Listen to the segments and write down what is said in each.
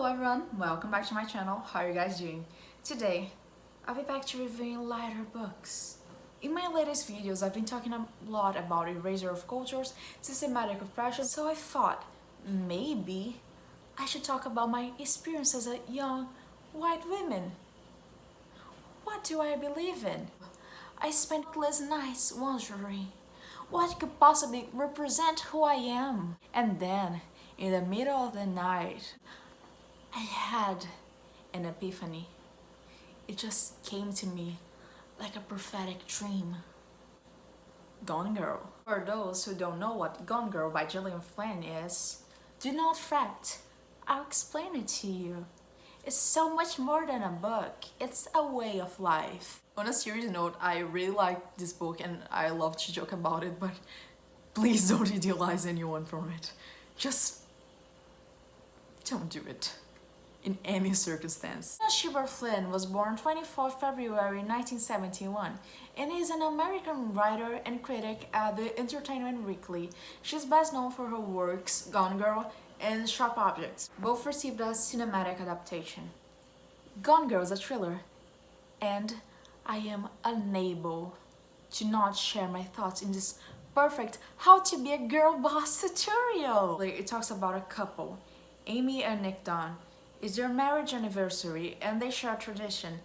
everyone, welcome back to my channel. How are you guys doing? Today, I'll be back to reviewing lighter books. In my latest videos, I've been talking a lot about erasure of cultures, systematic oppression, so I thought maybe I should talk about my experience as a young white woman. What do I believe in? I spent countless nights wondering what could possibly represent who I am. And then, in the middle of the night, I had an epiphany. It just came to me like a prophetic dream. Gone Girl. For those who don't know what Gone Girl by Gillian Flynn is, do not fret. I'll explain it to you. It's so much more than a book. It's a way of life. On a serious note, I really like this book and I love to joke about it, but please don't idealize anyone from it. Just don't do it. In any circumstance. Sheba Flynn was born 24 February 1971 and is an American writer and critic at the Entertainment Weekly. She's best known for her works Gone Girl and Sharp Objects, both received a cinematic adaptation. Gone Girl is a thriller, and I am unable to not share my thoughts in this perfect How to Be a Girl Boss tutorial. It talks about a couple, Amy and Nick Dunn. It's their marriage anniversary and they share a tradition.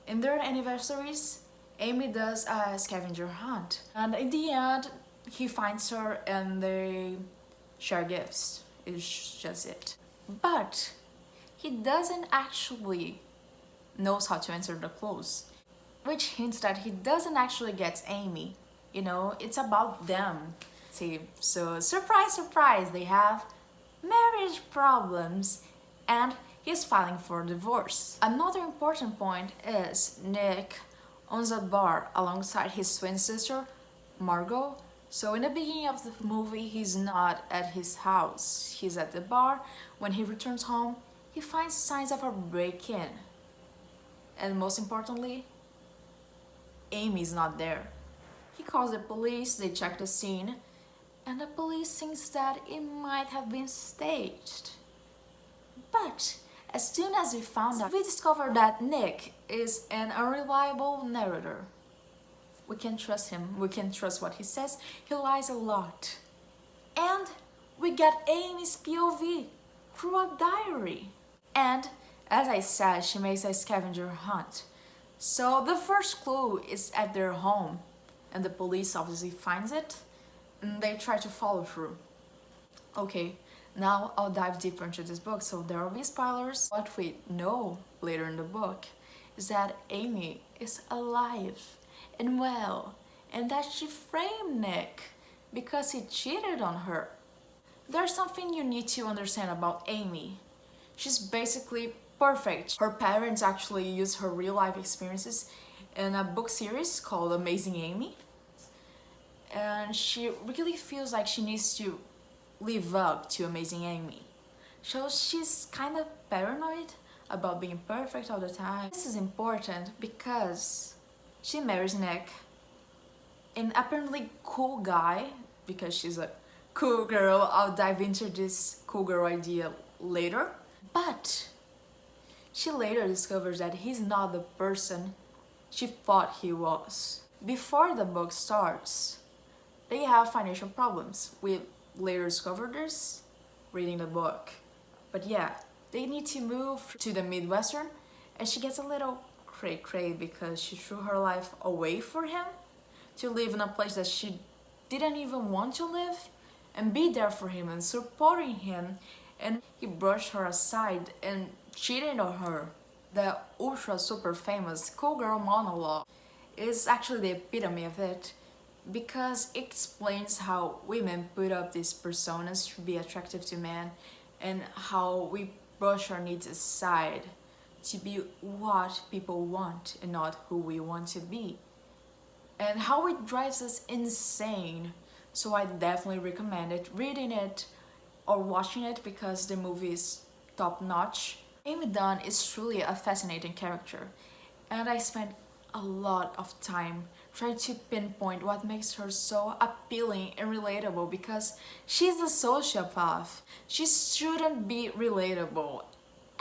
In their anniversaries, Amy does a scavenger hunt. And in the end, he finds her and they share gifts. It's just it. But he doesn't actually knows how to answer the clues, which hints that he doesn't actually get Amy. You know, it's about them. See, so surprise, surprise, they have marriage problems and he's filing for divorce. Another important point is Nick owns a bar alongside his twin sister, Margot. So in the beginning of the movie, he's not at his house. He's at the bar. When he returns home, he finds signs of a break-in. And most importantly, Amy's not there. He calls the police, they check the scene, and the police thinks that it might have been staged. But as soon as we found out, we discovered that Nick is an unreliable narrator. We can trust him, we can trust what he says, he lies a lot. And we get Amy's POV through a diary. And as I said, she makes a scavenger hunt. So the first clue is at their home, and the police obviously finds it, and they try to follow through. Okay. Now I'll dive deeper into this book, so there will be spoilers. What we know later in the book is that Amy is alive and well, and that she framed Nick because he cheated on her. There's something you need to understand about Amy. She's basically perfect. Her parents actually used her real-life experiences in a book series called Amazing Amy, and she really feels like she needs to live up to Amazing Amy. So she's kind of paranoid about being perfect all the time. This is important because she marries Nick, an apparently cool guy, because she's a cool girl. I'll dive into this cool girl idea later. But she later discovers that he's not the person she thought he was. Before the book starts, they have financial problems. We later discover this reading the book. But yeah, they need to move to the Midwestern, and she gets a little cray-cray because she threw her life away for him to live in a place that she didn't even want to live and be there for him and supporting him, and he brushed her aside and cheated on her. The ultra super famous cool girl monologue is actually the epitome of it, because it explains how women put up these personas to be attractive to men and how we brush our needs aside to be what people want and not who we want to be, and how it drives us insane. So I definitely recommend it, reading it or watching it, because the movie is top notch. Amy Dunn is truly a fascinating character, and I spent a lot of time trying to pinpoint what makes her so appealing and relatable, because she's a sociopath. She shouldn't be relatable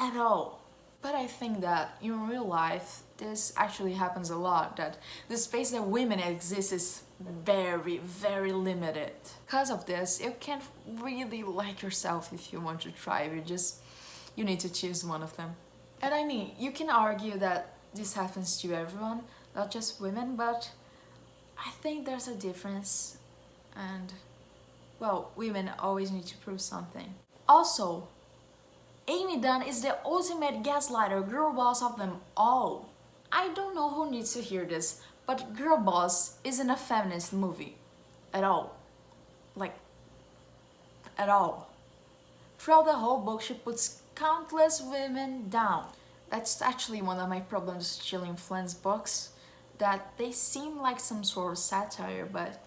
at all. But I think that in real life, this actually happens a lot, that the space that women exist is very, very limited. Because of this, you can't really like yourself if you want to try. You need to choose one of them. And I mean, you can argue that this happens to everyone, not just women, but I think there's a difference. And, well, women always need to prove something. Also, Amy Dunn is the ultimate gaslighter, girl boss of them all. I don't know who needs to hear this, but Girl Boss isn't a feminist movie. At all. Like, at all. Throughout the whole book, she puts countless women down. That's actually one of my problems with Gillian Flynn's books, that they seem like some sort of satire, but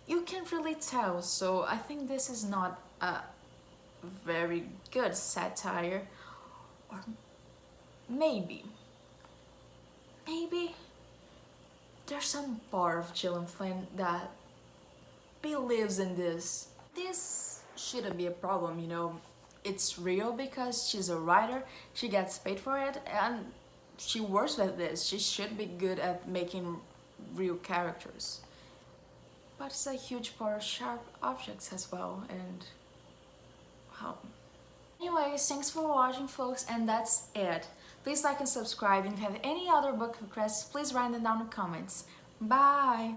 you can't really tell, so I think this is not a very good satire. Or maybe there's some part of Gillian Flynn that believes in this. This shouldn't be a problem, you know. It's real because she's a writer, she gets paid for it, and she works with this. She should be good at making real characters. But it's a huge part of sharp objects as well, and wow. Anyways, thanks for watching, folks, and that's it. Please like and subscribe, and if you have any other book requests, please write them down in the comments. Bye!